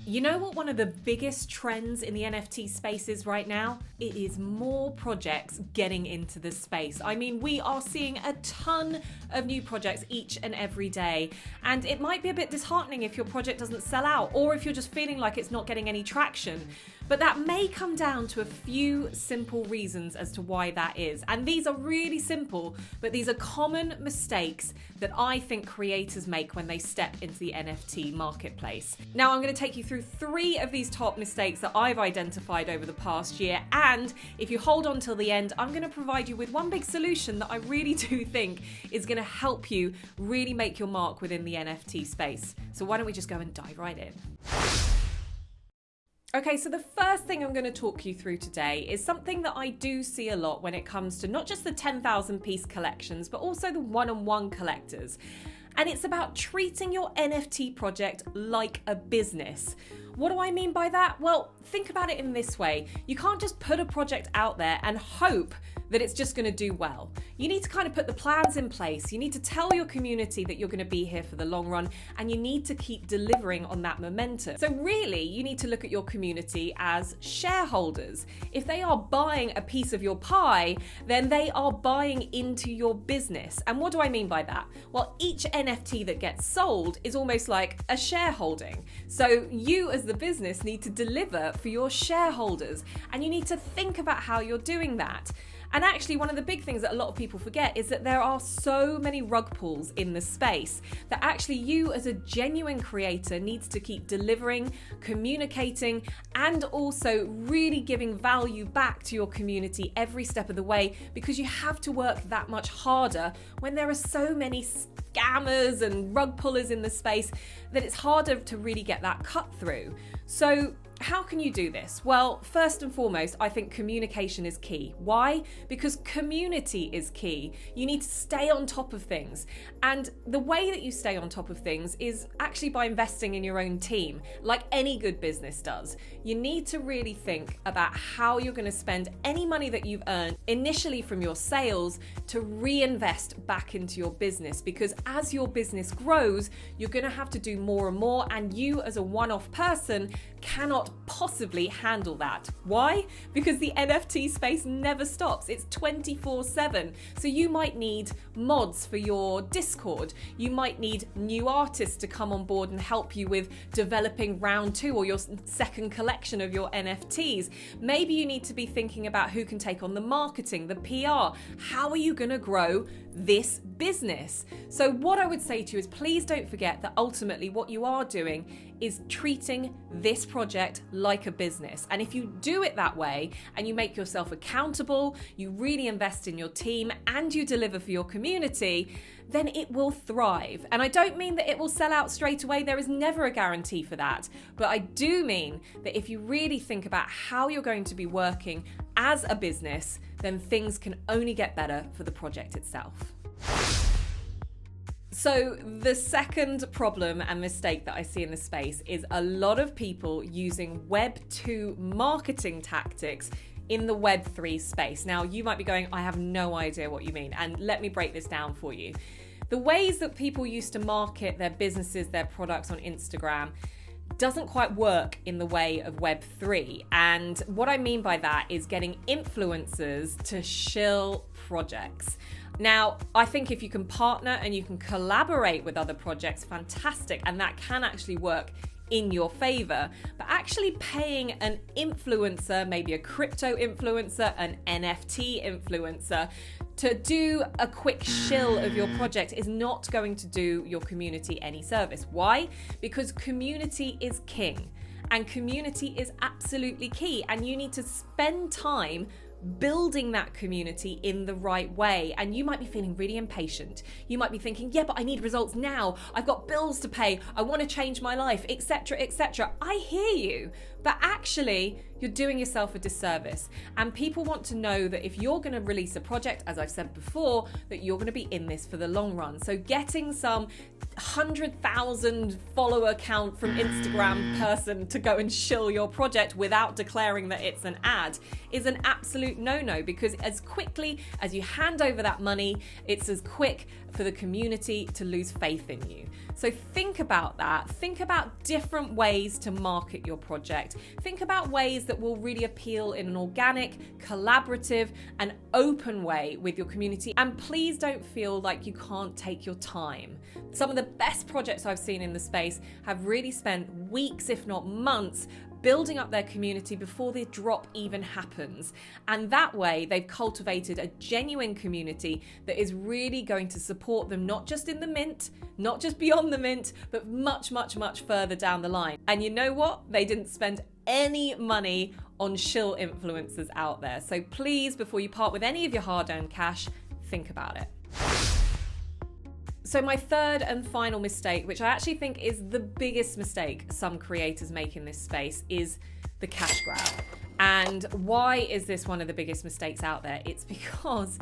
You know what one of the biggest trends in the NFT space is right now? It is more projects getting into the space. I mean, we are seeing a ton of new projects each and every day, and it might be a bit disheartening if your project doesn't sell out or if you're just feeling like it's not getting any traction. But that may come down to a few simple reasons as to why that is. And these are really simple, but these are common mistakes that I think creators make when they step into the NFT marketplace. Now, I'm going to take you through 3 of these top mistakes that I've identified over the past year. And if you hold on till the end, I'm going to provide you with one big solution that I really do think is going to help you really make your mark within the NFT space. So why don't we just go and dive right in? Okay, so the first thing I'm going to talk you through today is something that I do see a lot when it comes to not just the 10,000 piece collections, but also the one-on-one collectors. And it's about treating your NFT project like a business. What do I mean by that? Well, think about it in this way. You can't just put a project out there and hope that it's just going to do well. You need to kind of put the plans in place. You need to tell your community that you're going to be here for the long run, and you need to keep delivering on that momentum. So really, you need to look at your community as shareholders. If they are buying a piece of your pie, then they are buying into your business. And what do I mean by that? Well, each NFT that gets sold is almost like a shareholding. So you as the business need to deliver for your shareholders, and you need to think about how you're doing that. And actually, one of the big things that a lot of people forget is that there are so many rug pulls in the space that actually you as a genuine creator needs to keep delivering, communicating, and also really giving value back to your community every step of the way, because you have to work that much harder when there are so many scammers and rug pullers in the space that it's harder to really get that cut through. So how can you do this? Well, first and foremost, I think communication is key. Why? Because community is key. You need to stay on top of things. And the way that you stay on top of things is actually by investing in your own team, like any good business does. You need to really think about how you're going to spend any money that you've earned initially from your sales to reinvest back into your business, because as your business grows, you're going to have to do more and more, and you as a one-off person cannot possibly handle that. Why? Because the NFT space never stops. It's 24/7. So you might need mods for your Discord. You might need new artists to come on board and help you with developing round 2 or your second collection of your NFTs. Maybe you need to be thinking about who can take on the marketing, the PR. How are you going to grow this business? So what I would say to you is, please don't forget that ultimately what you are doing is treating this project like a business. And if you do it that way and you make yourself accountable, you really invest in your team, and you deliver for your community, then it will thrive. And I don't mean that it will sell out straight away. There is never a guarantee for that. But I do mean that if you really think about how you're going to be working as a business, then things can only get better for the project itself. So the second problem and mistake that I see in the space is a lot of people using Web 2 marketing tactics in the Web 3 space. Now, you might be going, I have no idea what you mean. And let me break this down for you. The ways that people used to market their businesses, their products on Instagram, doesn't quite work in the way of Web 3. And what I mean by that is getting influencers to shill projects. Now, I think if you can partner and you can collaborate with other projects, fantastic, and that can actually work in your favor. But actually paying an influencer, maybe a crypto influencer, an NFT influencer, to do a quick shill of your project is not going to do your community any service. Why? Because community is king, and community is absolutely key, and you need to spend time building that community in the right way. And you might be feeling really impatient. You might be thinking, yeah, but I need results now. I've got bills to pay. I want to change my life, etc., etc. I hear you. But actually, you're doing yourself a disservice. And people want to know that if you're going to release a project, as I've said before, that you're going to be in this for the long run. So getting some 100,000 follower count from Instagram person to go and shill your project without declaring that it's an ad is an absolute no-no, because as quickly as you hand over that money, it's as quick for the community to lose faith in you. So think about that. Think about different ways to market your project. Think about ways that will really appeal in an organic, collaborative, and open way with your community. And please don't feel like you can't take your time. Some of the best projects I've seen in the space have really spent weeks, if not months, building up their community before the drop even happens. And that way they've cultivated a genuine community that is really going to support them, not just in the mint, not just beyond the mint, but much, much, much further down the line. And you know what? They didn't spend any money on shill influencers out there. So please, before you part with any of your hard-earned cash, think about it. So my third and final mistake, which I actually think is the biggest mistake some creators make in this space, is the cash grab. And why is this one of the biggest mistakes out there? It's because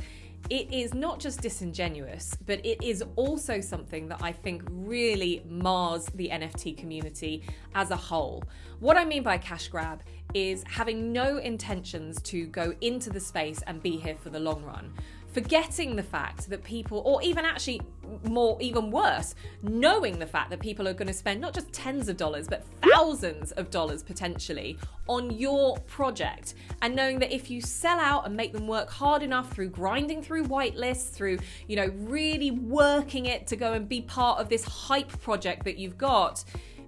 it is not just disingenuous, but it is also something that I think really mars the NFT community as a whole. What I mean by cash grab is having no intentions to go into the space and be here for the long run. Forgetting the fact that people, or even actually even worse, knowing the fact that people are going to spend not just tens of dollars, but thousands of dollars potentially on your project. And knowing that if you sell out and make them work hard enough through grinding through whitelists, through, really working it to go and be part of this hype project that you've got,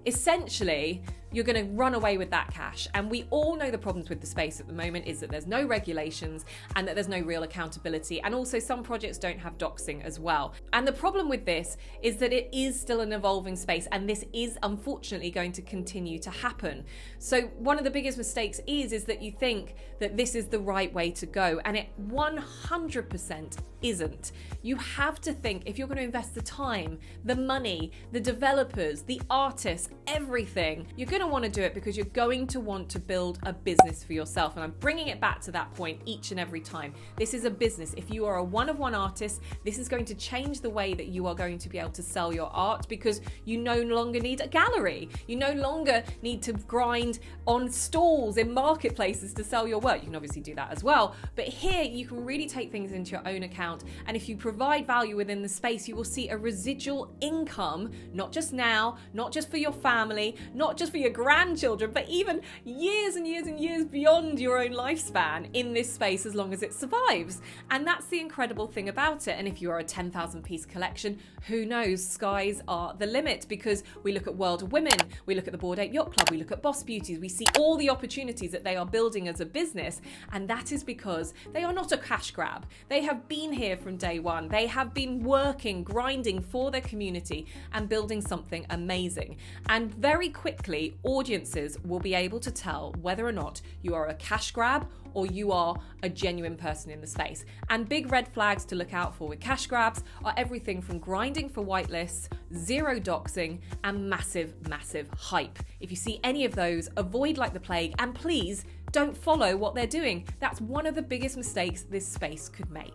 essentially, you're going to run away with that cash. And we all know the problems with the space at the moment is that there's no regulations and that there's no real accountability. And also some projects don't have doxing as well. And the problem with this is that it is still an evolving space, and this is unfortunately going to continue to happen. So one of the biggest mistakes is that you think that this is the right way to go, and it 100% isn't. You have to think, if you're going to invest the time, the money, the developers, the artists, everything, you're going to want to do it because you're going to want to build a business for yourself. And I'm bringing it back to that point each and every time. This is a business. If you are a one-of-one artist, this is going to change the way that you are going to be able to sell your art, because you no longer need a gallery. You no longer need to grind on stalls in marketplaces to sell your work. You can obviously do that as well, but here you can really take things into your own account. And if you provide value within the space, you will see a residual income, not just now, not just for your family, not just for your grandchildren, but even years and years and years beyond your own lifespan in this space, as long as it survives. And that's the incredible thing about it. And if you are a 10,000 piece collection, who knows, skies are the limit, because we look at World of Women, we look at the Bored Ape Yacht Club, we look at Boss Beauties, we see all the opportunities that they are building as a business. And that is because they are not a cash grab. They have been here from day one. They have been working, grinding for their community and building something amazing. And very quickly, audiences will be able to tell whether or not you are a cash grab or you are a genuine person in the space. And big red flags to look out for with cash grabs are everything from grinding for whitelists, zero doxing, and massive, massive hype. If you see any of those, avoid like the plague, and please don't follow what they're doing. That's one of the biggest mistakes this space could make.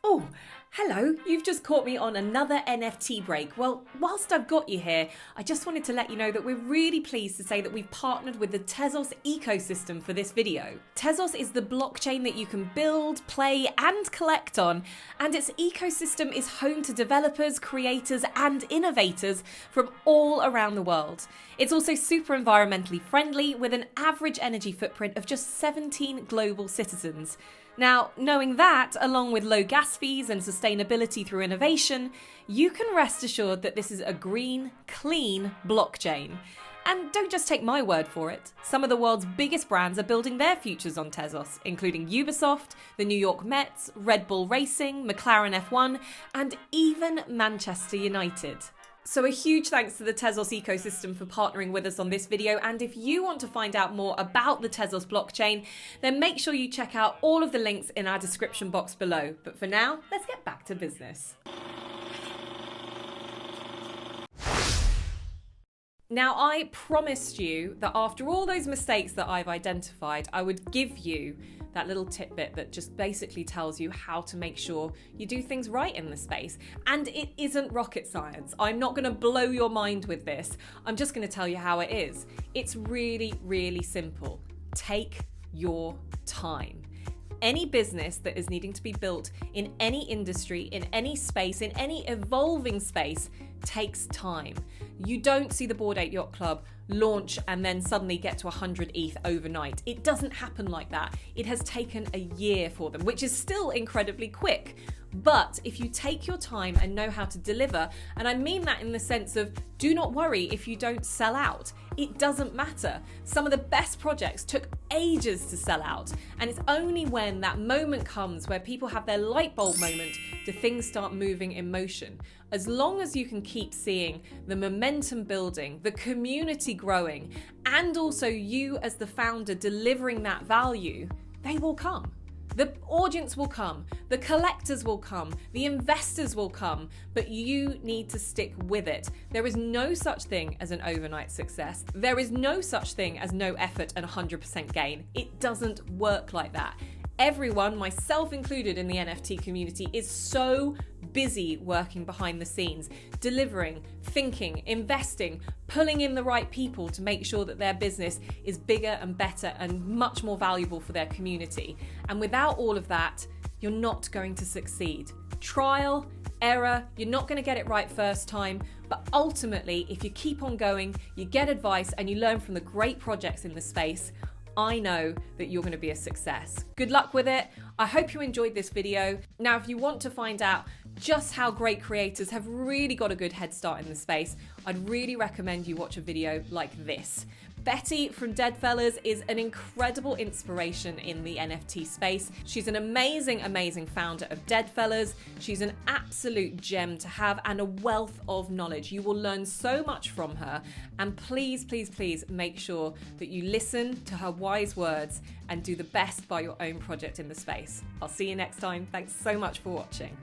Oh, hello, you've just caught me on another NFT break. Well, whilst I've got you here, I just wanted to let you know that we're really pleased to say that we've partnered with the Tezos ecosystem for this video. Tezos is the blockchain that you can build, play, and collect on, and its ecosystem is home to developers, creators, and innovators from all around the world. It's also super environmentally friendly, with an average energy footprint of just 17 global citizens. Now, knowing that, along with low gas fees and sustainability through innovation, you can rest assured that this is a green, clean blockchain. And don't just take my word for it. Some of the world's biggest brands are building their futures on Tezos, including Ubisoft, the New York Mets, Red Bull Racing, McLaren F1, and even Manchester United. So a huge thanks to the Tezos ecosystem for partnering with us on this video. And if you want to find out more about the Tezos blockchain, then make sure you check out all of the links in our description box below. But for now, let's get back to business. Now, I promised you that after all those mistakes that I've identified, I would give you that little tidbit that just basically tells you how to make sure you do things right in the space. And it isn't rocket science. I'm not going to blow your mind with this. I'm just going to tell you how it is. It's really, really simple. Take your time. Any business that is needing to be built in any industry, in any space, in any evolving space, takes time. You don't see the Bored Ape Yacht Club launch and then suddenly get to 100 ETH overnight. It doesn't happen like that. It has taken a year for them, which is still incredibly quick. But if you take your time and know how to deliver, and I mean that in the sense of do not worry if you don't sell out. It doesn't matter. Some of the best projects took ages to sell out, and it's only when that moment comes where people have their light bulb moment do things start moving in motion. As long as you can keep seeing the momentum building, the community growing, and also you as the founder delivering that value, they will come. The audience will come, the collectors will come, the investors will come, but you need to stick with it. There is no such thing as an overnight success. There is no such thing as no effort and 100% gain. It doesn't work like that. Everyone, myself included in the NFT community, is so busy working behind the scenes, delivering, thinking, investing, pulling in the right people to make sure that their business is bigger and better and much more valuable for their community. And without all of that, you're not going to succeed. Trial, error, you're not going to get it right first time, but ultimately, if you keep on going, you get advice and you learn from the great projects in the space, I know that you're going to be a success. Good luck with it. I hope you enjoyed this video. Now, if you want to find out just how great creators have really got a good head start in the space, I'd really recommend you watch a video like this. Betty from Deadfellas is an incredible inspiration in the NFT space. She's an amazing, amazing founder of Deadfellas. She's an absolute gem to have and a wealth of knowledge. You will learn so much from her. And please, please, please make sure that you listen to her wise words and do the best by your own project in the space. I'll see you next time. Thanks so much for watching.